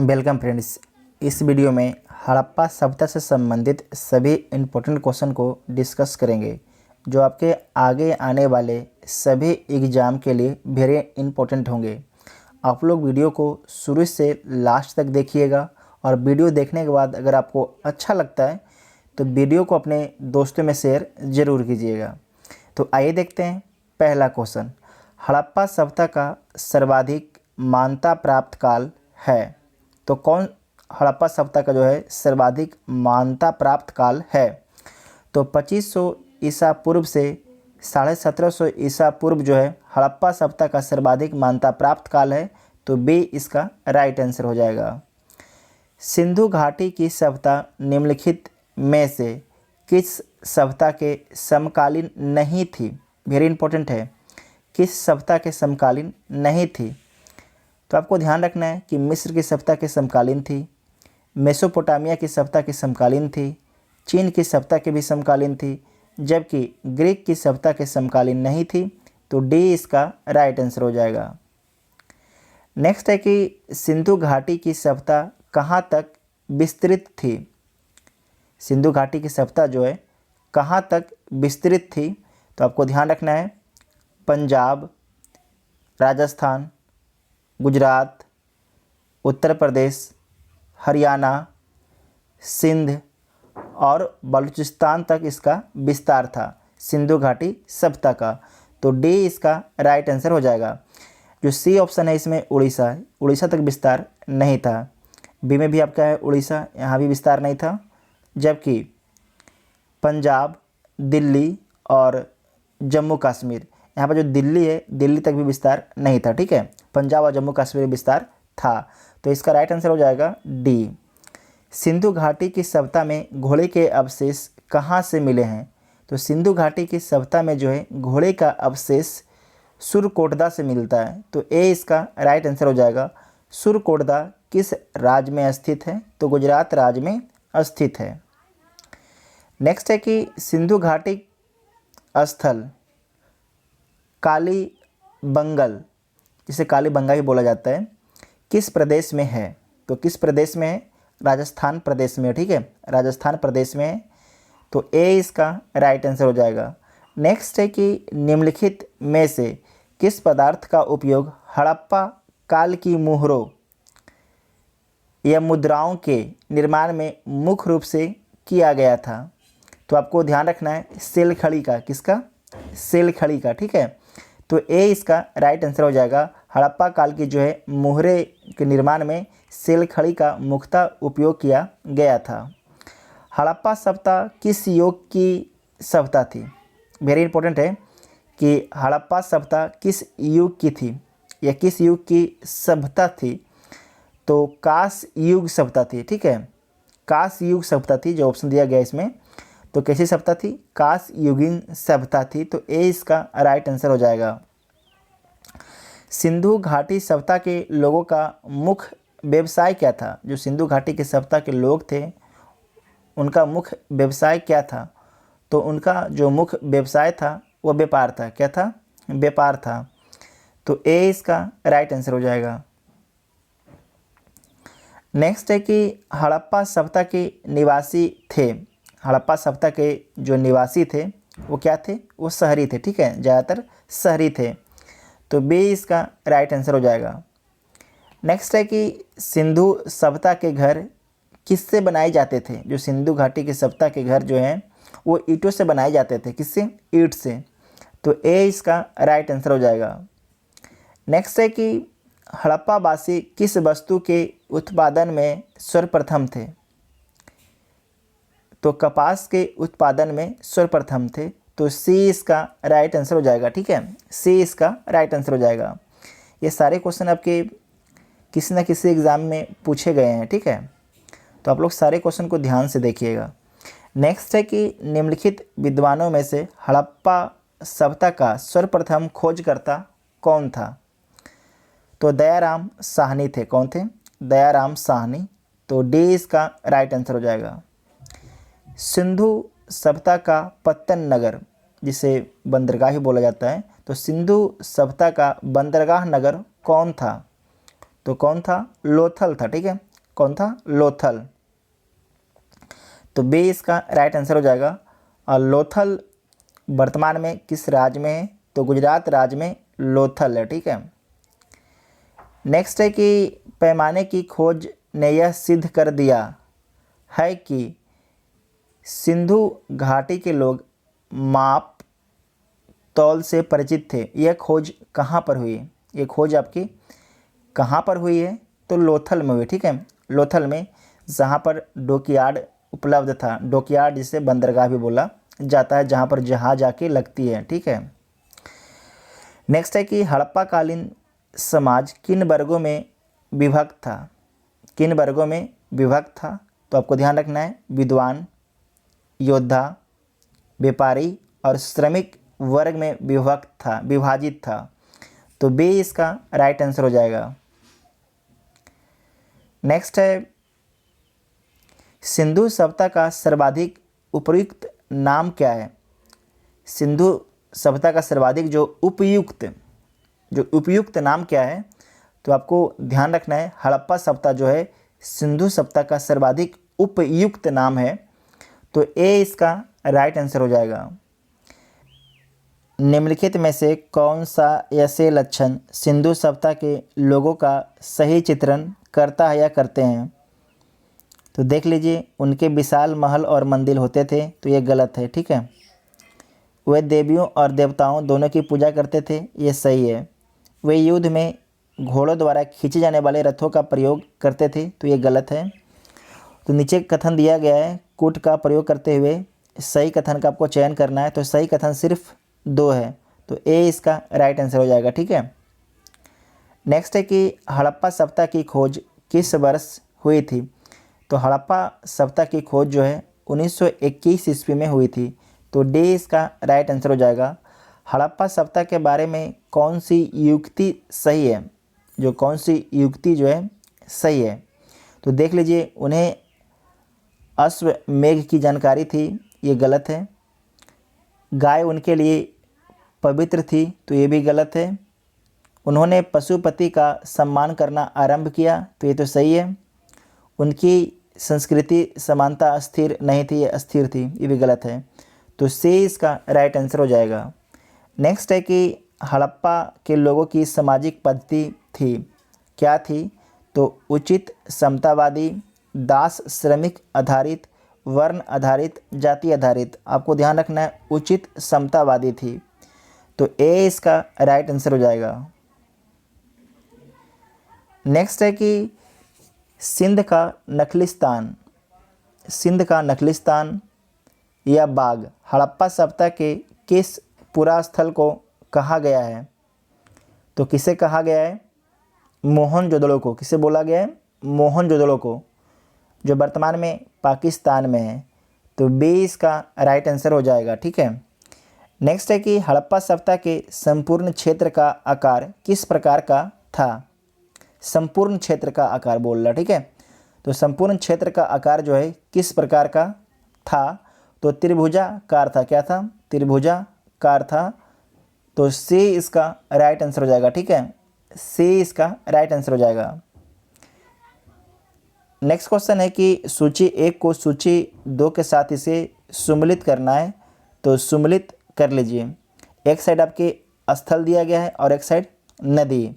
Welcome friends. इस video में हड़प्पा सभ्यता से संबंधित सभी इम्पोर्टेंट क्वेश्चन को डिस्कस करेंगे जो आपके आगे आने वाले सभी एग्ज़ाम के लिए वेरी इम्पोर्टेंट होंगे। आप लोग वीडियो को शुरू से लास्ट तक देखिएगा और वीडियो देखने के बाद अगर आपको अच्छा लगता है तो वीडियो को अपने दोस्तों में शेयर ज़रूर कीजिएगा। तो आइए देखते हैं पहला क्वेश्चन। हड़प्पा सभ्यता का सर्वाधिक मान्यता प्राप्त काल है, तो कौन हड़प्पा सभ्यता का जो है सर्वाधिक मान्यता प्राप्त काल है? तो 2500 ईसा पूर्व से 1750 ईसा पूर्व जो है हड़प्पा सभ्यता का सर्वाधिक मान्यता प्राप्त काल है। तो बी इसका राइट आंसर हो जाएगा। सिंधु घाटी की सभ्यता निम्नलिखित में से किस सभ्यता के समकालीन नहीं थी? वेरी इंपॉर्टेंट है, किस सभ्यता के समकालीन नहीं थी? तो आपको ध्यान रखना है कि मिस्र की सभ्यता के समकालीन थी, मेसोपोटामिया की सभ्यता के समकालीन थी, चीन की सभ्यता के भी समकालीन थी, जबकि ग्रीक की सभ्यता के समकालीन नहीं थी। तो डी इसका राइट आंसर हो जाएगा। नेक्स्ट है कि सिंधु घाटी की सभ्यता कहाँ तक विस्तृत थी? सिंधु घाटी की सभ्यता जो है कहाँ तक विस्तृत थी? तो आपको ध्यान रखना है पंजाब, राजस्थान, गुजरात, उत्तर प्रदेश, हरियाणा, सिंध और बलूचिस्तान तक इसका विस्तार था सिंधु घाटी सभ्यता का। तो डी इसका राइट आंसर हो जाएगा। जो सी ऑप्शन है इसमें उड़ीसा है, उड़ीसा तक विस्तार नहीं था। बी में भी आपका है उड़ीसा, यहाँ भी विस्तार नहीं था। जबकि पंजाब, दिल्ली और जम्मू कश्मीर, यहाँ पर जो दिल्ली है दिल्ली तक भी विस्तार नहीं था। ठीक है, पंजाब और जम्मू कश्मीर में विस्तार था। तो इसका राइट आंसर हो जाएगा डी। सिंधु घाटी की सभ्यता में घोड़े के अवशेष कहाँ से मिले हैं? तो सिंधु घाटी की सभ्यता में जो है घोड़े का अवशेष सुरकोटदा से मिलता है। तो ए इसका राइट आंसर हो जाएगा। सुरकोटदा किस राज्य में स्थित है? तो गुजरात राज्य में स्थित है। नेक्स्ट है कि सिंधु घाटी स्थल कालीबंगल, जिसे कालीबंगा भी बोला जाता है, किस प्रदेश में है? तो किस प्रदेश में है? राजस्थान प्रदेश में। ठीक है, राजस्थान प्रदेश में है। तो ए इसका राइट आंसर हो जाएगा। नेक्स्ट है कि निम्नलिखित में से किस पदार्थ का उपयोग हड़प्पा काल की मुहरों या मुद्राओं के निर्माण में मुख्य रूप से किया गया था? तो आपको ध्यान रखना है सेल खड़ी का। किसका? सेल खड़ी का। ठीक है, तो ए इसका राइट आंसर हो जाएगा। हड़प्पा काल की जो है मुहरे के निर्माण में सेल खड़ी का मुख्यतः उपयोग किया गया था। हड़प्पा सभ्यता किस युग की सभ्यता थी? वेरी इंपॉर्टेंट है कि हड़प्पा सभ्यता किस युग की थी या किस युग की सभ्यता थी? तो कांस्य युग सभ्यता थी। ठीक है, कांस्य युग सभ्यता थी जो ऑप्शन दिया गया इसमें। तो कैसी सभ्यता थी? कांस्य युगीन सभ्यता थी। तो ए इसका राइट आंसर हो जाएगा। सिंधु घाटी सभ्यता के लोगों का मुख्य व्यवसाय क्या था? जो सिंधु घाटी की सभ्यता के लोग थे उनका मुख्य व्यवसाय क्या था? तो उनका जो मुख्य व्यवसाय था वो व्यापार था। क्या था? व्यापार था। तो ए इसका राइट आंसर हो जाएगा। नेक्स्ट है कि हड़प्पा सभ्यता के निवासी थे। हड़प्पा सभ्यता के जो निवासी थे वो क्या थे? वो शहरी थे। ठीक है, ज़्यादातर शहरी थे। तो बी इसका राइट आंसर हो जाएगा। नेक्स्ट है कि सिंधु सभ्यता के घर किससे बनाए जाते थे? जो सिंधु घाटी की सभ्यता के घर जो हैं वो ईंटों से बनाए जाते थे। किससे? ईंट से। तो ए इसका राइट आंसर हो जाएगा। नेक्स्ट है कि हड़प्पावासी किस वस्तु के उत्पादन में सर्वप्रथम थे? तो कपास के उत्पादन में सर्वप्रथम थे। तो सी इसका राइट आंसर हो जाएगा। ठीक है, सी इसका राइट आंसर हो जाएगा। ये सारे क्वेश्चन आपके किसी न किसी एग्ज़ाम में पूछे गए हैं। ठीक है, तो आप लोग सारे क्वेश्चन को ध्यान से देखिएगा। नेक्स्ट है कि निम्नलिखित विद्वानों में से हड़प्पा सभ्यता का सर्वप्रथम खोजकर्ता कौन था? तो दयाराम साहनी थे। कौन थे? दयाराम साहनी। तो डी इसका राइट आंसर हो जाएगा। सिंधु सभ्यता का पत्तन नगर, जिसे बंदरगाह ही बोला जाता है, तो सिंधु सभ्यता का बंदरगाह नगर कौन था? तो कौन था? लोथल था। ठीक है, कौन था? लोथल। तो बी इसका राइट आंसर हो जाएगा। और लोथल वर्तमान में किस राज्य में है? तो गुजरात राज्य में लोथल है, ठीक है। नेक्स्ट है कि पैमाने की खोज ने यह सिद्ध कर दिया है कि सिंधु घाटी के लोग माप तौल से परिचित थे। यह खोज कहाँ पर हुई? ये खोज आपकी कहाँ पर हुई है? तो लोथल में हुई, ठीक है। लोथल में, जहाँ पर डॉकयार्ड उपलब्ध था। डॉकयार्ड जिसे बंदरगाह भी बोला जाता है, जहाँ पर जहाज आके लगती है, ठीक है। नेक्स्ट है कि हड़प्पा कालीन समाज किन वर्गों में विभक्त था? किन वर्गों में विभक्त था? तो आपको ध्यान रखना है, विद्वान, योद्धा, व्यापारी और श्रमिक वर्ग में विभक्त था, विभाजित था। तो बी इसका राइट आंसर हो जाएगा। नेक्स्ट है, सिंधु सभ्यता का सर्वाधिक उपयुक्त नाम क्या है? सिंधु सभ्यता का सर्वाधिक जो उपयुक्त नाम क्या है? तो आपको ध्यान रखना है, हड़प्पा सभ्यता जो है सिंधु सभ्यता का सर्वाधिक उपयुक्त नाम है। तो ए इसका राइट आंसर हो जाएगा। निम्नलिखित में से कौन सा ऐसे लक्षण सिंधु सभ्यता के लोगों का सही चित्रण करता है या करते हैं? तो देख लीजिए, उनके विशाल महल और मंदिर होते थे, तो ये गलत है, ठीक है। वे देवियों और देवताओं दोनों की पूजा करते थे, ये सही है। वे युद्ध में घोड़ों द्वारा खींचे जाने वाले रथों का प्रयोग करते थे, तो ये गलत है। तो नीचे कथन दिया गया है, कूट का प्रयोग करते हुए सही कथन का आपको चयन करना है। तो सही कथन सिर्फ 2 है, तो ए इसका राइट आंसर हो जाएगा, ठीक है। नेक्स्ट है कि हड़प्पा सभ्यता की खोज किस वर्ष हुई थी? तो हड़प्पा सभ्यता की खोज जो है 1921 ईस्वी में हुई थी। तो डी इसका राइट आंसर हो जाएगा। हड़प्पा सभ्यता के बारे में कौन सी युक्ति सही है? जो कौन सी युक्ति जो है सही है? तो देख लीजिए, उन्हें अश्वमेघ की जानकारी थी, ये गलत है। गाय उनके लिए पवित्र थी, तो ये भी गलत है। उन्होंने पशुपति का सम्मान करना आरंभ किया, तो ये तो सही है। उनकी संस्कृति समानता स्थिर नहीं थी, ये अस्थिर थी, ये भी गलत है। तो सी इसका राइट आंसर हो जाएगा। नेक्स्ट है कि हड़प्पा के लोगों की सामाजिक पद्धति थी, क्या थी? तो उचित, समतावादी, दास श्रमिक आधारित, वर्ण आधारित, जाति आधारित। आपको ध्यान रखना है, उचित समतावादी थी। तो ए इसका राइट आंसर हो जाएगा। नेक्स्ट है कि सिंध का नखलिस्तान या बाग हड़प्पा सभ्यता के किस पुरास्थल को कहा गया है? तो किसे कहा गया है? मोहनजोदड़ो को। किसे बोला गया है? मोहनजोदड़ो को, जो वर्तमान में पाकिस्तान में है। तो बी इसका राइट आंसर हो जाएगा, ठीक है। नेक्स्ट है कि हड़प्पा सभ्यता के संपूर्ण क्षेत्र का आकार किस प्रकार का था? संपूर्ण क्षेत्र का आकार बोल रहा, ठीक है। तो संपूर्ण क्षेत्र का आकार जो है किस प्रकार का था? तो त्रिभुजाकार था। क्या था? त्रिभुजाकार था। तो सी इसका राइट आंसर हो जाएगा, ठीक है। सी इसका राइट आंसर हो जाएगा। नेक्स्ट क्वेश्चन है कि सूची 1 को सूची 2 के साथ इसे सुमिलित करना है, तो सुमिलित कर लीजिए। एक साइड आपके स्थल दिया गया है और एक साइड नदी।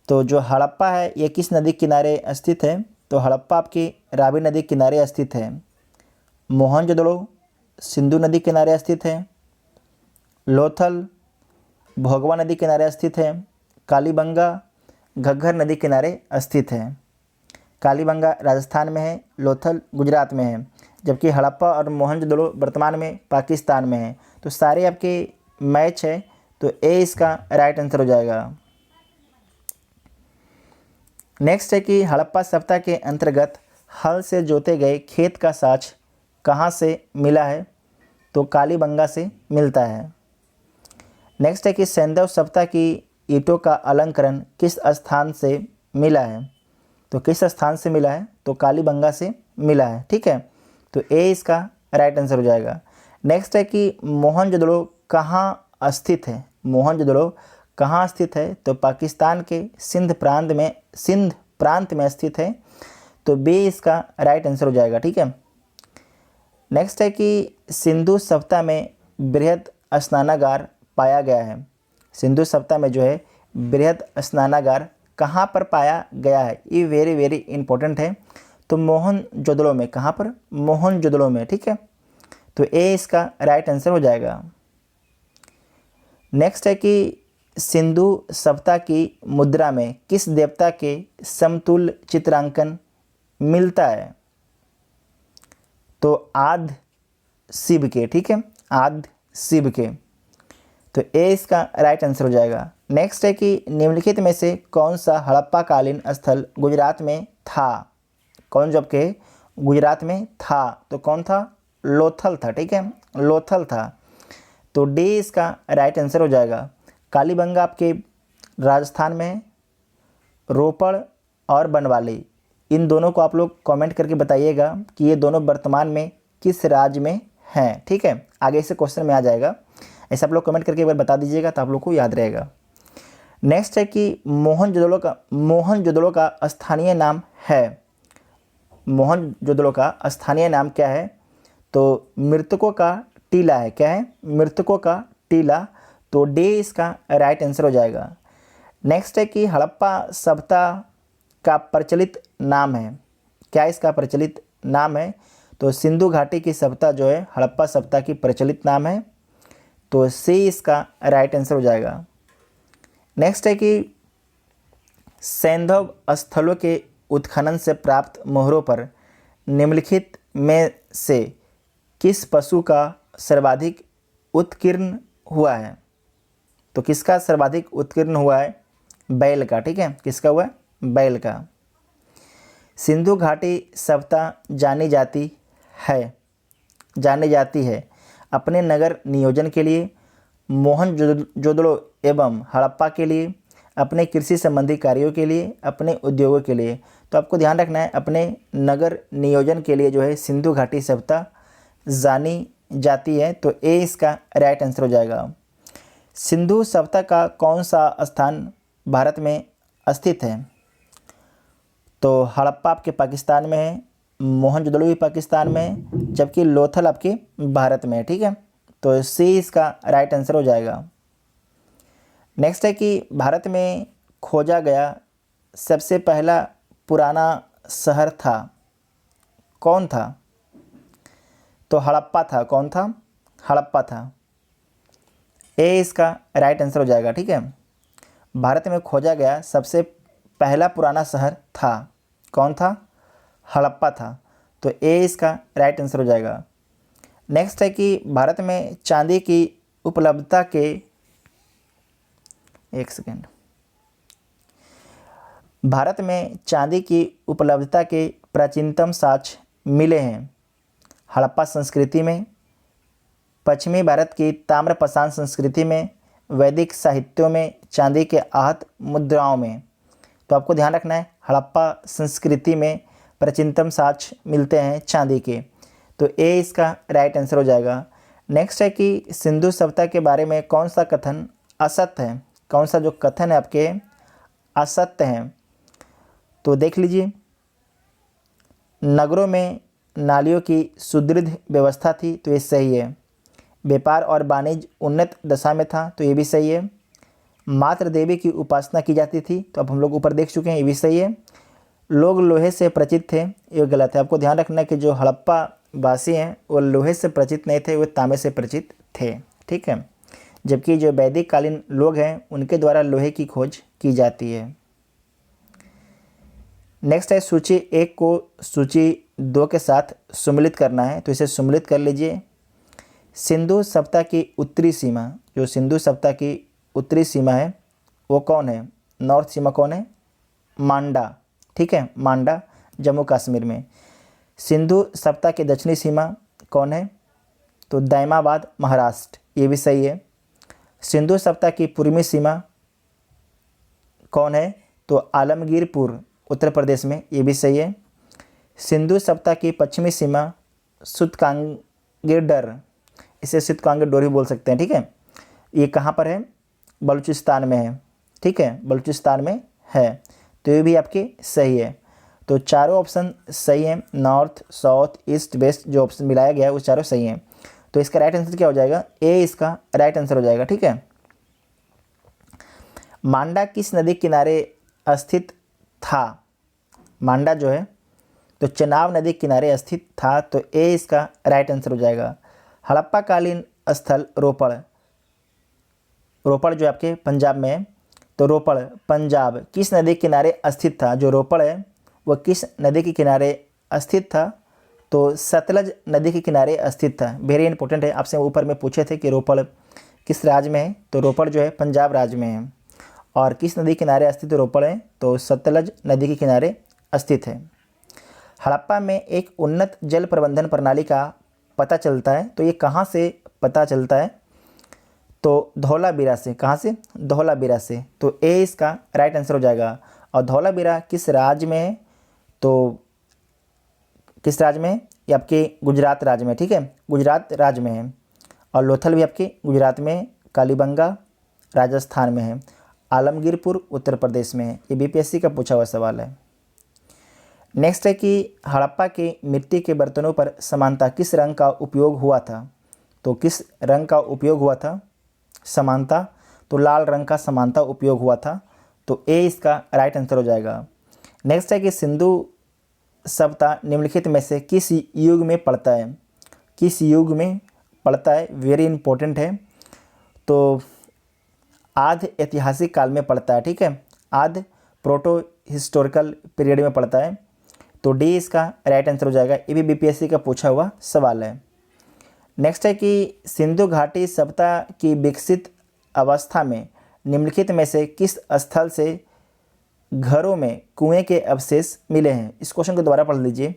तो जो हड़प्पा है ये किस नदी किनारे स्थित है? तो हड़प्पा आपकी रावी नदी किनारे स्थित है। मोहनजोदड़ो सिंधु नदी किनारे स्थित है। लोथल भोगवा नदी किनारे स्थित है। कालीबंगा घग्गर नदी किनारे स्थित है। कालीबंगा राजस्थान में है, लोथल गुजरात में है, जबकि हड़प्पा और मोहनजोदड़ो वर्तमान में पाकिस्तान में है। तो सारे आपके मैच है, तो ए इसका राइट आंसर हो जाएगा। नेक्स्ट है कि हड़प्पा सभ्यता के अंतर्गत हल से जोते गए खेत का साक्ष्य कहाँ से मिला है? तो कालीबंगा से मिलता है। नेक्स्ट है कि सैंधव सभ्यता की ईंटों का अलंकरण किस स्थान से मिला है? तो किस स्थान से मिला है? तो कालीबंगा से मिला है, ठीक है। तो ए इसका राइट आंसर हो जाएगा। नेक्स्ट है कि मोहनजोदड़ो कहाँ स्थित है? मोहनजोदड़ो कहाँ स्थित है? तो पाकिस्तान के सिंध प्रांत में स्थित है। तो बी इसका राइट आंसर हो जाएगा। ठीक है, नेक्स्ट है कि सिंधु सभ्यता में बृहद स्नानागार पाया गया है। सिंधु सभ्यता में जो है बृहद स्नानागार कहाँ पर पाया गया है, ये वेरी वेरी इंपॉर्टेंट है। तो मोहनजोदड़ो में, कहाँ पर, मोहनजोदड़ो में। ठीक है, तो ए इसका राइट आंसर हो जाएगा। नेक्स्ट है कि सिंधु सभ्यता की मुद्रा में किस देवता के समतुल्य चित्रांकन मिलता है, तो आद्य शिव के। ठीक है, आद्य शिव के, तो ए इसका राइट आंसर हो जाएगा। नेक्स्ट है कि निम्नलिखित में से कौन सा हड़प्पा कालीन स्थल गुजरात में था, कौन जब के गुजरात में था, तो कौन था, लोथल था। ठीक है, लोथल था, तो डी इसका राइट आंसर हो जाएगा। कालीबंगा आपके राजस्थान में है, रोपड़ और बनवाली, इन दोनों को आप लोग कमेंट करके बताइएगा कि ये दोनों वर्तमान में किस राज्य में हैं। ठीक है, आगे से क्वेश्चन में आ जाएगा, ऐसे आप लोग कमेंट करके एक बार बता दीजिएगा तो आप लोग को याद रहेगा। नेक्स्ट है कि मोहनजोदड़ो का स्थानीय नाम है, मोहनजोदड़ो का स्थानीय नाम क्या है, तो मृतकों का टीला है। क्या है, मृतकों का टीला, तो डी इसका राइट आंसर हो जाएगा। नेक्स्ट है कि हड़प्पा सभ्यता का प्रचलित नाम है, क्या इसका प्रचलित नाम है, तो सिंधु घाटी की सभ्यता जो है हड़प्पा सभ्यता की प्रचलित नाम है, तो सी इसका राइट आंसर हो जाएगा। नेक्स्ट है कि सैंधव स्थलों के उत्खनन से प्राप्त मोहरों पर निम्नलिखित में से किस पशु का सर्वाधिक उत्कीर्ण हुआ है, तो किसका सर्वाधिक उत्कीर्ण हुआ है, बैल का। ठीक है, किसका हुआ है, बैल का। सिंधु घाटी सभ्यता जानी जाती है अपने नगर नियोजन के लिए, मोहनजोदड़ो एवं हड़प्पा के लिए, अपने कृषि संबंधी कार्यों के लिए, अपने उद्योगों के लिए। तो आपको ध्यान रखना है, अपने नगर नियोजन के लिए जो है सिंधु घाटी सभ्यता जानी जाती है, तो ए इसका राइट आंसर हो जाएगा। सिंधु सभ्यता का कौन सा स्थान भारत में स्थित है, तो हड़प्पा आपके पाकिस्तान में है, मोहनजोदड़ो भी पाकिस्तान में है, जबकि लोथल आपके भारत में है। ठीक है, तो सी इसका राइट आंसर हो जाएगा। नेक्स्ट है कि भारत में खोजा गया सबसे पहला पुराना शहर था, कौन था, तो हड़प्पा था। कौन था, हड़प्पा था, ए इसका राइट आंसर हो जाएगा। ठीक है, भारत में खोजा गया सबसे पहला पुराना शहर था, कौन था, हड़प्पा था, तो ए इसका राइट आंसर हो जाएगा। नेक्स्ट है कि भारत में चांदी की उपलब्धता के, एक सेकेंड, भारत में चांदी की उपलब्धता के प्राचीनतम साक्ष्य मिले हैं हड़प्पा संस्कृति में, पश्चिमी भारत की ताम्रपाषाण संस्कृति में, वैदिक साहित्यों में, चांदी के आहत मुद्राओं में। तो आपको ध्यान रखना है, हड़प्पा संस्कृति में प्राचीनतम साक्ष्य मिलते हैं चांदी के, तो ए इसका राइट आंसर हो जाएगा। नेक्स्ट है कि सिंधु सभ्यता के बारे में कौन सा कथन असत्य है, कौन सा जो कथन है आपके असत्य हैं, तो देख लीजिए, नगरों में नालियों की सुदृढ़ व्यवस्था थी, तो ये सही है। व्यापार और वाणिज्य उन्नत दशा में था, तो ये भी सही है। मात्र देवी की उपासना की जाती थी, तो अब हम लोग ऊपर देख चुके हैं, ये भी सही है। लोग लोहे से परिचित थे, ये गलत है। आपको ध्यान रखना है कि जो हड़प्पा वासी हैं वो लोहे से परिचित नहीं थे, वो तांबे से परिचित थे। ठीक है, जबकि जो वैदिक कालीन लोग हैं उनके द्वारा लोहे की खोज की जाती है। नेक्स्ट है सूची 1 को सूची 2 के साथ सम्मिलित करना है, तो इसे सम्मिलित कर लीजिए। सिंधु सभ्यता की उत्तरी सीमा, जो सिंधु सभ्यता की उत्तरी सीमा है वो कौन है, नॉर्थ सीमा कौन है, मांडा। ठीक है, मांडा जम्मू कश्मीर में। सिंधु सभ्यता की दक्षिणी सीमा कौन है, तो दैमाबाद महाराष्ट्र, ये भी सही है। सिंधु सभ्यता की पूर्वी सीमा कौन है, तो आलमगीरपुर उत्तर प्रदेश में, ये भी सही है। सिंधु सभ्यता की पश्चिमी सीमा सुतकांगेडर, इसे सुतकांगेडोर भी बोल सकते हैं। ठीक है, ये कहाँ पर है, बलूचिस्तान में है। ठीक है, बलूचिस्तान में है, तो ये भी आपके सही है। तो चारों ऑप्शन सही हैं, नॉर्थ, साउथ, ईस्ट, वेस्ट जो ऑप्शन मिलाया गया है वो चारों सही हैं। तो इसका राइट आंसर क्या हो जाएगा, ए इसका राइट आंसर हो जाएगा। ठीक है। मांडा किस नदी किनारे स्थित था? मांडा जो है तो चेनाब नदी किनारे स्थित था, तो ए इसका राइट आंसर हो जाएगा। हड़प्पा कालीन स्थल रोपड़, रोपड़ जो आपके पंजाब में है, तो रोपड़ पंजाब किस नदी के किनारे स्थित था? जो रोपड़ है वह किस नदी के किनारे स्थित था? तो सतलज नदी के किनारे स्थित था। वेरी इंपॉर्टेंट है, आपसे ऊपर में पूछे थे कि रोपड़ किस राज्य में है, तो रोपड़ जो है पंजाब राज्य में है। और किस नदी के किनारे स्थित रोपड़ है? तो सतलज नदी के किनारे स्थित है। हड़प्पा में एक उन्नत जल प्रबंधन प्रणाली का पता चलता है, तो ये कहाँ से पता चलता है? तो धौलावीरा से। कहाँ से? धौलावीरा से। तो ए इसका राइट आंसर हो जाएगा। और धौलावीरा किस राज्य में है? तो किस राज्य में है? ये आपके गुजरात राज्य में। ठीक है, गुजरात राज्य में है। और लोथल भी आपके गुजरात में है, कालीबंगा राजस्थान में है, आलमगीरपुर उत्तर प्रदेश में है। ये बीपीएससी का पूछा हुआ सवाल है। नेक्स्ट है कि हड़प्पा के मिट्टी के बर्तनों पर समानता किस रंग का उपयोग हुआ था? तो किस रंग का उपयोग हुआ था समानता? तो लाल रंग का समानता उपयोग हुआ था। तो ए इसका राइट आंसर हो जाएगा। नेक्स्ट है कि सिंधु सभ्यता निम्नलिखित में से किस युग में पड़ता है? किस युग में पड़ता है? वेरी इंपॉर्टेंट है। तो आध ऐतिहासिक काल में पड़ता है। ठीक है, आध प्रोटो हिस्टोरिकल पीरियड में पड़ता है। तो डी इसका राइट आंसर हो जाएगा। ये भी बीपीएससी का पूछा हुआ सवाल है। नेक्स्ट है कि सिंधु घाटी सभ्यता की विकसित अवस्था में निम्नलिखित में से किस स्थल से घरों में कुएं के अवशेष मिले हैं? इस क्वेश्चन को दोबारा पढ़ लीजिए।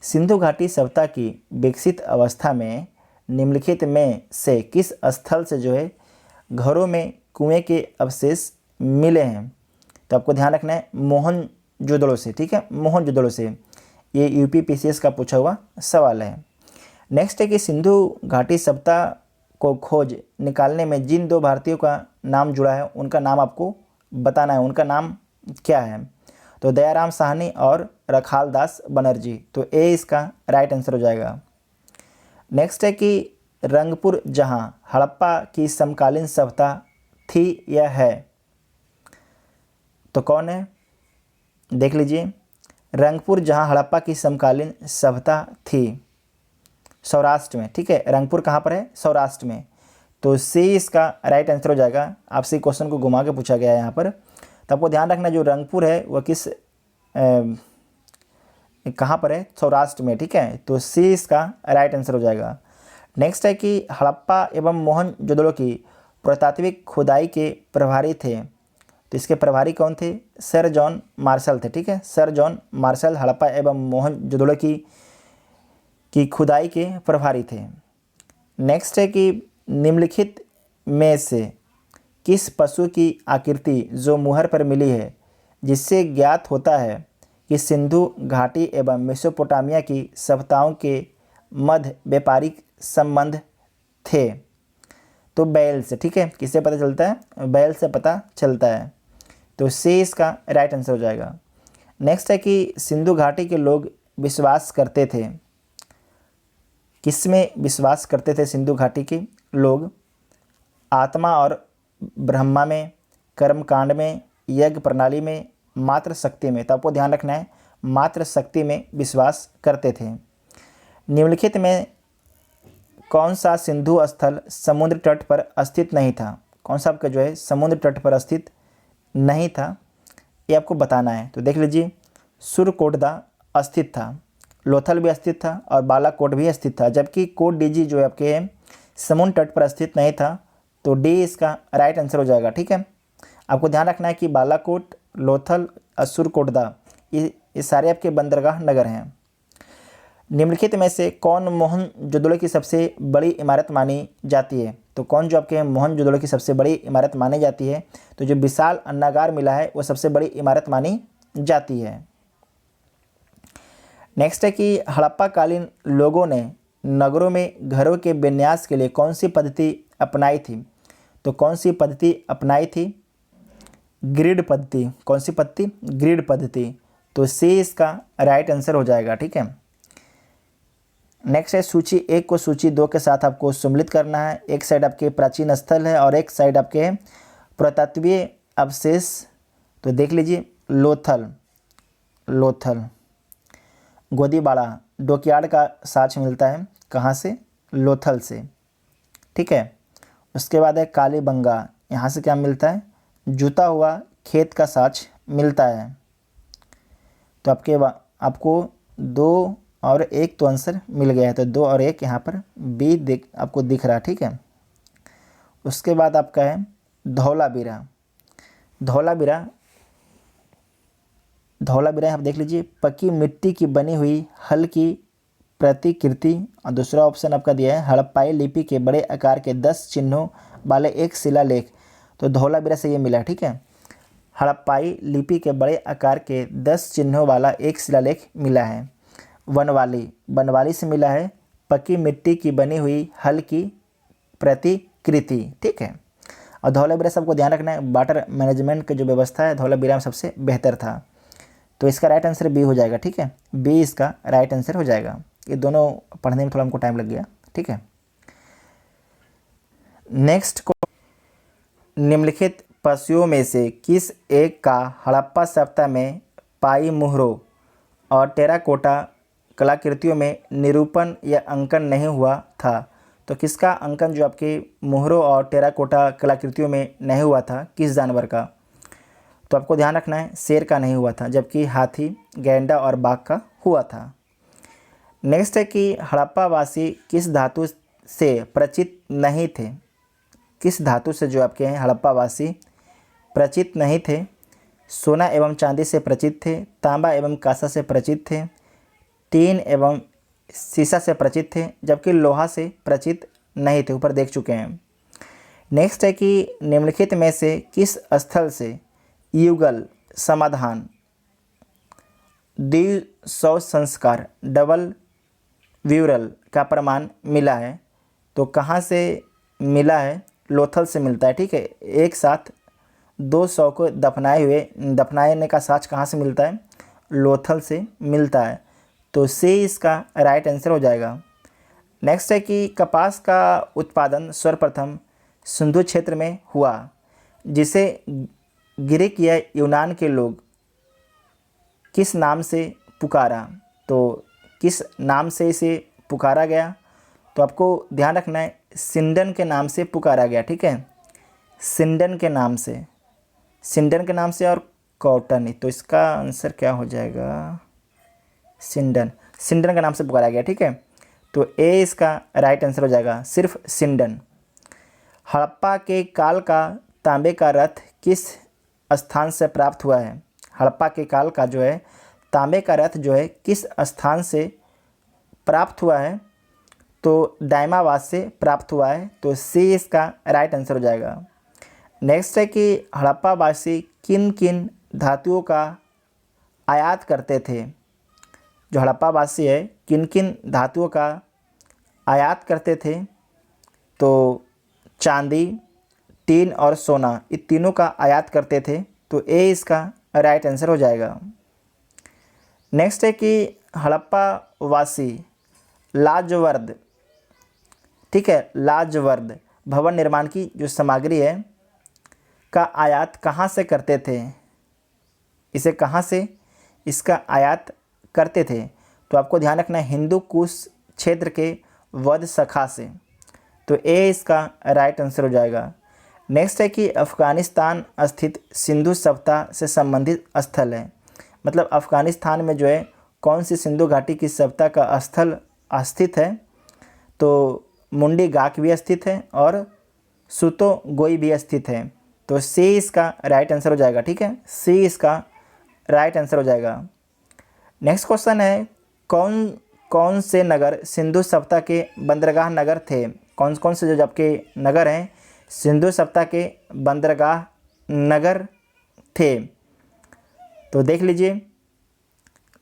सिंधु घाटी सभ्यता की विकसित अवस्था में निम्नलिखित में से किस स्थल से जो है घरों में कुएं के अवशेष मिले हैं? तो आपको ध्यान रखना है मोहनजोदड़ो से। ठीक है, मोहनजोदड़ो से। ये यूपी पीसीएस का पूछा हुआ सवाल है। नेक्स्ट है कि सिंधु घाटी सभ्यता को खोज निकालने में जिन दो भारतीयों का नाम जुड़ा है उनका नाम आपको बताना है। उनका नाम क्या है? तो दयाराम साहनी और रखालदास बनर्जी। तो ए इसका राइट आंसर हो जाएगा। नेक्स्ट है कि रंगपुर जहां हड़प्पा की समकालीन सभ्यता थी या है, तो कौन है? देख लीजिए। रंगपुर जहां हड़प्पा की समकालीन सभ्यता थी, सौराष्ट्र में। ठीक है, रंगपुर कहाँ पर है? सौराष्ट्र में। तो सी इसका राइट आंसर हो जाएगा। आपसे क्वेश्चन को घुमा के पूछा गया है यहाँ पर, तो आपको ध्यान रखना जो रंगपुर है वह किस कहाँ पर है? सौराष्ट्र में। ठीक है, तो सी इसका राइट आंसर हो जाएगा। नेक्स्ट है कि हड़प्पा एवं मोहनजोदड़ो की पुरातात्विक खुदाई के प्रभारी थे, तो इसके प्रभारी कौन थे? सर जॉन मार्शल थे। ठीक है, सर जॉन मार्शल हड़प्पा एवं मोहनजोदड़ो की खुदाई के प्रभारी थे। नेक्स्ट है कि निम्नलिखित में से किस पशु की आकृति जो मुहर पर मिली है जिससे ज्ञात होता है कि सिंधु घाटी एवं मेसोपोटामिया की सभ्यताओं के मध्य व्यापारिक संबंध थे? तो बैल से। ठीक है, किससे पता चलता है? बैल से पता चलता है। तो सी इसका राइट आंसर हो जाएगा। नेक्स्ट है कि सिंधु घाटी के लोग विश्वास करते थे, किसमें विश्वास करते थे सिंधु घाटी के लोग? आत्मा और ब्रह्मा में, कर्मकांड में, यज्ञ प्रणाली में, मात्र शक्ति में। तो आपको ध्यान रखना है मात्र शक्ति में विश्वास करते थे। निम्नलिखित में कौन सा सिंधु स्थल समुद्र तट पर स्थित नहीं था? कौन सा आपका जो है समुद्र तट पर स्थित नहीं था, ये आपको बताना है। तो देख लीजिए, सुरकोटदा स्थित था, लोथल भी स्थित था और बालाकोट भी स्थित था, जबकि कोट डीजी जो है आपके समुद्र तट पर स्थित नहीं था। तो डी इसका राइट आंसर हो जाएगा। ठीक है, आपको ध्यान रखना है कि बालाकोट, लोथल और सुरकोटदा ये सारे आपके बंदरगाह नगर हैं। निम्नलिखित में से कौन मोहनजोदड़ो की सबसे बड़ी इमारत मानी जाती है? तो कौन जो आपके मोहनजोदड़ो की सबसे बड़ी इमारत मानी जाती है? तो जो विशाल अन्नागार मिला है वो सबसे बड़ी इमारत मानी जाती है। नेक्स्ट है कि हड़प्पा कालीन लोगों ने नगरों में घरों के विन्यास के लिए कौन सी पद्धति अपनाई थी? तो कौन सी पद्धति अपनाई थी? ग्रिड पद्धति। कौन सी पद्धति? ग्रिड पद्धति। तो सी इसका राइट आंसर हो जाएगा। ठीक है, नेक्स्ट है सूची 1 को सूची 2 के साथ आपको सम्मिलित करना है। एक साइड आपके प्राचीन स्थल है और एक साइड आपके पुरातत्वीय अवशेष। तो देख लीजिए, लोथल, गोदीबाड़ा, डॉकयार्ड का साक्ष्य मिलता है कहाँ से? लोथल से। ठीक है, उसके बाद है कालीबंगा, यहाँ से क्या मिलता है? जुता हुआ खेत का साक्ष्य मिलता है। तो आपको 2 और 1 तो आंसर मिल गया है, तो 2 और 1 यहाँ पर बी आपको दिख रहा है। ठीक है, उसके बाद आपका है धौलावीरा। धौलावीरा आप देख लीजिए, पक्की मिट्टी की बनी हुई हल्की प्रतिकृति। और दूसरा ऑप्शन आपका दिया है हड़प्पाई लिपि के बड़े आकार के 10 चिन्हों वाले एक शिलालेख। तो धौलावीरा से ये मिला। ठीक है, हड़प्पाई लिपि के बड़े आकार के 10 चिन्हों वाला एक शिलालेख मिला है। बनवाली से मिला है पक्की मिट्टी की बनी हुई हल्की प्रतिकृति। ठीक है, और धौलावीरा सबको ध्यान रखना है, वाटर मैनेजमेंट की जो व्यवस्था है धौलावीरा में सबसे बेहतर था। तो इसका राइट आंसर बी हो जाएगा। ठीक है, बी इसका राइट आंसर हो जाएगा। ये दोनों पढ़ने में थोड़ा हमको टाइम लग गया। ठीक है, नेक्स्ट को, निम्नलिखित पशुओं में से किस एक का हड़प्पा सभ्यता में पाई मुहरों और टेराकोटा कलाकृतियों में निरूपण या अंकन नहीं हुआ था? तो किसका अंकन जो आपके मुहरों और टेराकोटा कलाकृतियों में नहीं हुआ था, किस जानवर का? तो आपको ध्यान रखना है शेर का नहीं हुआ था, जबकि हाथी, गैंडा और बाघ का हुआ था। नेक्स्ट है कि हड़प्पावासी किस धातु से परिचित नहीं थे? किस धातु से जो आपके हैं हड़प्पावासी परिचित नहीं थे? सोना एवं चांदी से परिचित थे, तांबा एवं कांसा से परिचित थे, टीन एवं सीसा से परिचित थे, जबकि लोहा से परिचित नहीं थे। ऊपर देख चुके हैं। नेक्स्ट है कि निम्नलिखित में से किस स्थल से युगल समाधान, द्विशव संस्कार, डबल व्यूरल का प्रमाण मिला है? तो कहाँ से मिला है? लोथल से मिलता है। ठीक है, एक साथ 2 शव को दफनाने का साक्ष्य कहाँ से मिलता है? लोथल से मिलता है। तो सी इसका राइट आंसर हो जाएगा। नेक्स्ट है कि कपास का उत्पादन सर्वप्रथम सिंधु क्षेत्र में हुआ, जिसे ग्रीक या यूनान के लोग किस नाम से पुकारा? तो किस नाम से इसे पुकारा गया? तो आपको ध्यान रखना है सिंडन के नाम से पुकारा गया। ठीक है, सिंडन के नाम से और कॉटन। तो इसका आंसर क्या हो जाएगा? सिंडन के नाम से पुकारा गया। ठीक है, तो ए इसका राइट आंसर हो जाएगा, सिर्फ सिंडन। हड़प्पा के काल का तांबे का रथ किस स्थान से प्राप्त हुआ है? हड़प्पा के काल का जो है तांबे का रथ जो है किस स्थान से प्राप्त हुआ है? तो दाइमावाद से प्राप्त हुआ है। तो सी इसका राइट आंसर हो जाएगा। नेक्स्ट है कि हड़प्पावासी किन किन धातुओं का आयात करते थे? जो हड़प्पावासी है किन किन धातुओं का आयात करते थे? तो चांदी, टीन और सोना, ये तीनों का आयात करते थे। तो ए इसका राइट आंसर हो जाएगा। नेक्स्ट है कि हड़प्पावासी लाजवर्द, ठीक है, लाजवर्द भवन निर्माण की जो सामग्री है का आयात कहाँ से करते थे? इसे कहाँ से इसका आयात करते थे? तो आपको ध्यान रखना है हिंदू कुश क्षेत्र के वध सखा से। तो ए इसका राइट आंसर हो जाएगा। नेक्स्ट है कि अफ़गानिस्तान स्थित सिंधु सभ्यता से संबंधित स्थल है। मतलब अफ़गानिस्तान में जो है कौन सी सिंधु घाटी की सभ्यता का स्थल स्थित है? तो मुंडी गाक भी स्थित है और सुतो गोई भी स्थित है। तो सी इसका राइट आंसर हो जाएगा। ठीक है, सी इसका राइट आंसर हो जाएगा। नेक्स्ट क्वेश्चन है कौन कौन से नगर सिंधु सभ्यता के बंदरगाह नगर थे? कौन कौन से जो आपके नगर हैं सिंधु सभ्यता के बंदरगाह नगर थे? तो देख लीजिए,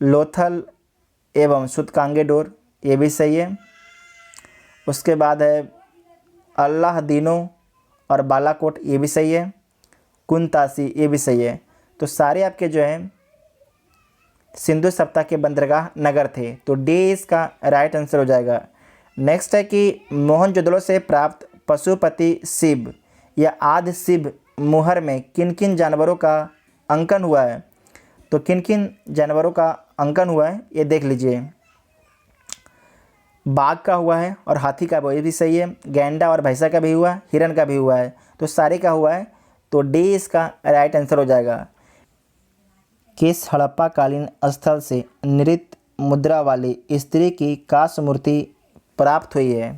लोथल एवं सुतकांगेडोर, ये भी सही है। उसके बाद है अल्लाहदीनो और बालाकोट, ये भी सही है। कुंतासी, ये भी सही है। तो सारे आपके जो हैं सिंधु सभ्यता के बंदरगाह नगर थे। तो डी इसका राइट आंसर हो जाएगा। नेक्स्ट है कि मोहनजोदड़ो से प्राप्त पशुपति शिव या आदि शिव मुहर में किन किन जानवरों का अंकन हुआ है। तो किन किन जानवरों का अंकन हुआ है ये देख लीजिए। बाघ का हुआ है और हाथी का, ये भी सही है। गैंडा और भैंसा का भी हुआ है, हिरन का भी हुआ है, तो सारे का हुआ है। तो डी इसका राइट आंसर हो जाएगा। किस हड़प्पा कालीन स्थल से नृत्य मुद्रा वाली स्त्री की कांस्य मूर्ति प्राप्त हुई है।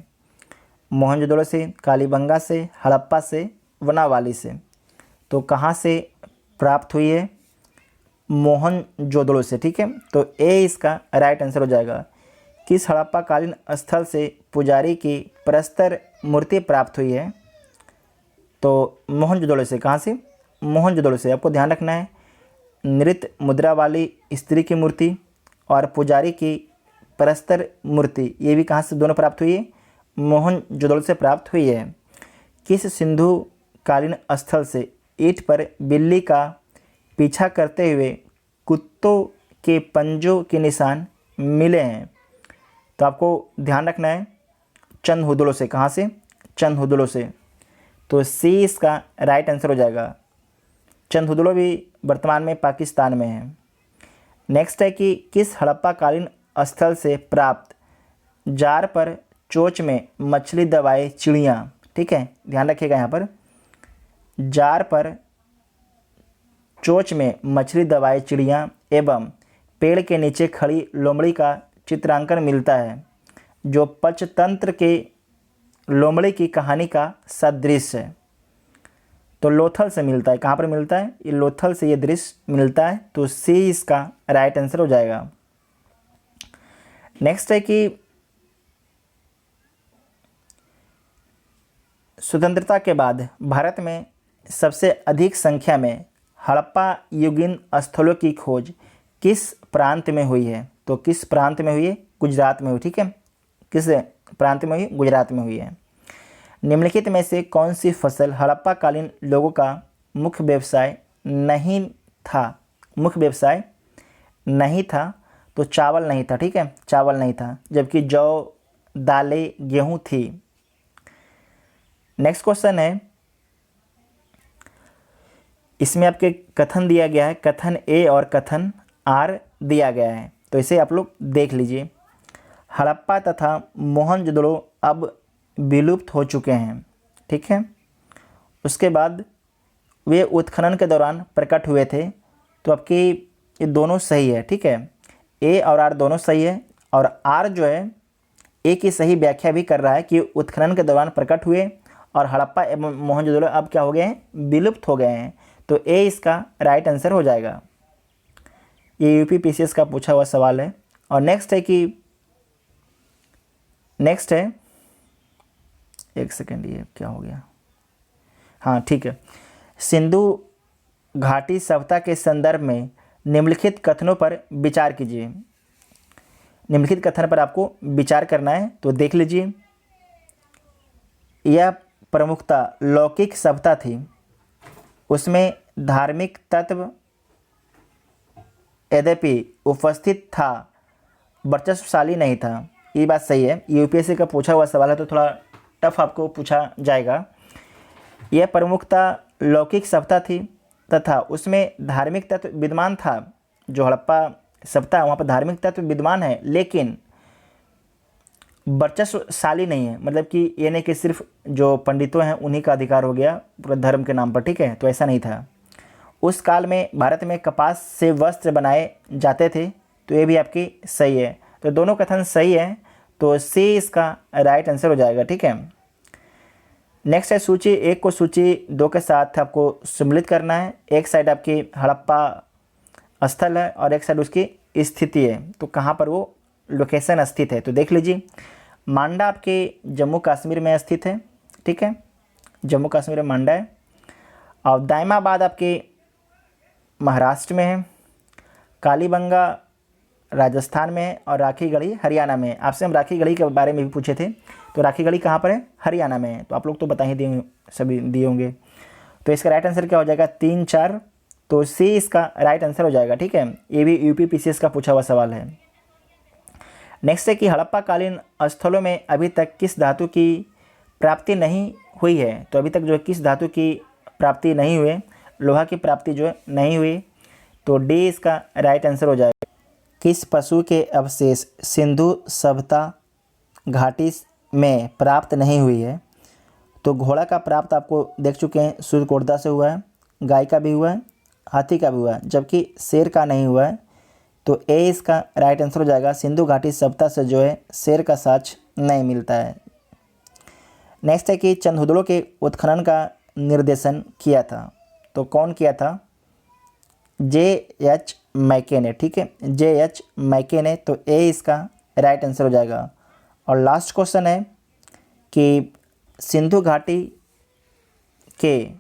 मोहनजोदड़ो से, कालीबंगा से, हड़प्पा से, वनावाली से। तो कहाँ से प्राप्त हुई है? मोहनजोदड़ो से, ठीक है। तो ए इसका राइट आंसर हो जाएगा। किस हड़प्पा कालीन स्थल से पुजारी की प्रस्तर मूर्ति प्राप्त हुई है? तो मोहनजोदड़ो से। कहाँ से? मोहनजोदड़ो से। आपको ध्यान रखना है, नृत्य मुद्रा वाली स्त्री की मूर्ति और पुजारी की प्रस्तर मूर्ति, ये भी कहाँ से दोनों प्राप्त हुई है? मोहनजोदड़ो से प्राप्त हुई है। किस सिंधु कालीन स्थल से ईंट पर बिल्ली का पीछा करते हुए कुत्तों के पंजों के निशान मिले हैं? तो आपको ध्यान रखना है, चंदहुदड़ो से। कहाँ से? चंदहुदड़ो से। तो सी इसका राइट आंसर हो जाएगा। चंदहुदड़ो भी वर्तमान में पाकिस्तान में है। नेक्स्ट है कि किस हड़प्पा कालीन स्थल से प्राप्त जार पर चोंच में मछली दबाए चिड़ियाँ, ठीक है, ध्यान रखिएगा यहाँ पर, जार पर चोंच में मछली दबाए चिड़ियाँ एवं पेड़ के नीचे खड़ी लोमड़ी का चित्रांकन मिलता है, जो पंचतंत्र के लोमड़ी की कहानी का सदृश है। तो लोथल से मिलता है। कहाँ पर मिलता है? ये लोथल से ये दृश्य मिलता है। तो सी इसका राइट आंसर हो जाएगा। नेक्स्ट है कि स्वतंत्रता के बाद भारत में सबसे अधिक संख्या में हड़प्पा युगीन स्थलों की खोज किस प्रांत में हुई है? तो किस प्रांत में हुई है? गुजरात में हुई, ठीक है। किस प्रांत में हुई? गुजरात में हुई है। निम्नलिखित में से कौन सी फसल हड़प्पा कालीन लोगों का मुख्य व्यवसाय नहीं था? मुख्य व्यवसाय नहीं था, तो चावल नहीं था, ठीक है, चावल नहीं था, जबकि जौ, दालें, गेहूं थी। नेक्स्ट क्वेश्चन है, इसमें आपके कथन दिया गया है, कथन ए और कथन आर दिया गया है, तो इसे आप लोग देख लीजिए। हड़प्पा तथा मोहनजोदड़ो अब विलुप्त हो चुके हैं, ठीक है। उसके बाद वे उत्खनन के दौरान प्रकट हुए थे। तो आपकी ये दोनों सही है, ठीक है, ए और आर दोनों सही है। और आर जो है ए की सही व्याख्या भी कर रहा है कि उत्खनन के दौरान प्रकट हुए और हड़प्पा एवं मोहनजोदड़ो अब क्या हो गए हैं? विलुप्त हो गए हैं। तो ए इसका राइट आंसर हो जाएगा। ये यूपी पीसीएस का पूछा हुआ सवाल है। और नेक्स्ट है कि नेक्स्ट है, एक सेकेंड, ये क्या हो गया? हाँ ठीक है। सिंधु घाटी सभ्यता के संदर्भ में निम्नलिखित कथनों पर विचार कीजिए। निम्नलिखित कथन पर आपको विचार करना है, तो देख लीजिए। यह प्रमुखता लौकिक सभ्यता थी, उसमें धार्मिक तत्व यद्यपि उपस्थित था, वर्चस्वशाली नहीं था। ये बात सही है। यूपीएससी का पूछा हुआ सवाल है, तो थोड़ा टफ आपको पूछा जाएगा। यह प्रमुखता लौकिक सभ्यता थी तथा उसमें धार्मिक तत्व विद्यमान था। जो हड़प्पा सभ्यता है वहाँ पर धार्मिक तत्व विद्यमान है, लेकिन वर्चस्वशाली नहीं है। मतलब कि ये नहीं कि सिर्फ जो पंडितों हैं उन्हीं का अधिकार हो गया पूरे धर्म के नाम पर, ठीक है, तो ऐसा नहीं था। उस काल में भारत में कपास से वस्त्र बनाए जाते थे। तो ये भी आपकी सही है। तो दोनों कथन सही है, तो सी इसका राइट आंसर हो जाएगा, ठीक है। नेक्स्ट है सूची एक को सूची दो के साथ आपको सम्मिलित करना है। एक साइड आपकी हड़प्पा स्थल है और एक साइड उसकी स्थिति है, तो कहाँ पर वो लोकेशन स्थित है, तो देख लीजिए। मांडा आपके जम्मू कश्मीर में स्थित है, ठीक है, जम्मू कश्मीर में मांडा है। और दायमाबाद आपके महाराष्ट्र में है, कालीबंगा राजस्थान में है और राखीगढ़ी हरियाणा में है। आपसे हम राखीगढ़ी के बारे में भी पूछे थे, तो राखीगढ़ी कहाँ पर है? हरियाणा में है। तो आप लोग तो बता ही दिए, सभी दिए होंगे। तो इसका राइट आंसर क्या हो जाएगा? 3, 4 तो सी इसका राइट आंसर हो जाएगा। ठीक है, ये भी यूपीपीसीएस का पूछा हुआ सवाल है। नेक्स्ट है कि हड़प्पा कालीन स्थलों में अभी तक किस धातु की प्राप्ति नहीं हुई है। तो अभी तक जो है किस धातु की प्राप्ति नहीं हुई, लोहा की प्राप्ति जो है नहीं हुई, तो डी इसका राइट आंसर हो जाएगा। किस पशु के अवशेष सिंधु सभ्यता घाटी में प्राप्त नहीं हुई है। तो घोड़ा का प्राप्त आपको देख चुके हैं, सूर्यकोटदा से हुआ है, गाय का भी हुआ है, हाथी का भी हुआ है, जबकि शेर का नहीं हुआ है। तो ए इसका राइट आंसर हो जाएगा। सिंधु घाटी सभ्यता से जो है शेर का साक्ष्य नहीं मिलता है। नेक्स्ट है कि चंदहुदड़ों के उत्खनन का निर्देशन किया था। तो कौन किया था? J.H. मैके ने। ठीक है, J.H. मैके ने। तो ए इसका राइट आंसर हो जाएगा। और लास्ट क्वेश्चन है कि सिंधु घाटी के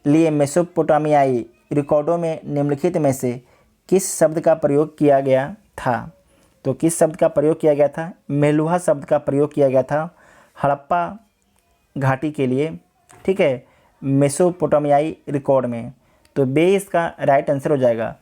लिए मेसोपोटामियाई रिकॉर्डों में निम्नलिखित में से किस शब्द का प्रयोग किया गया था। तो किस शब्द का प्रयोग किया गया था? मेलुहा शब्द का प्रयोग किया गया था हड़प्पा घाटी के लिए। ठीक है, मेसोपोटामियाई रिकॉर्ड में। तो बे इसका राइट आंसर हो जाएगा।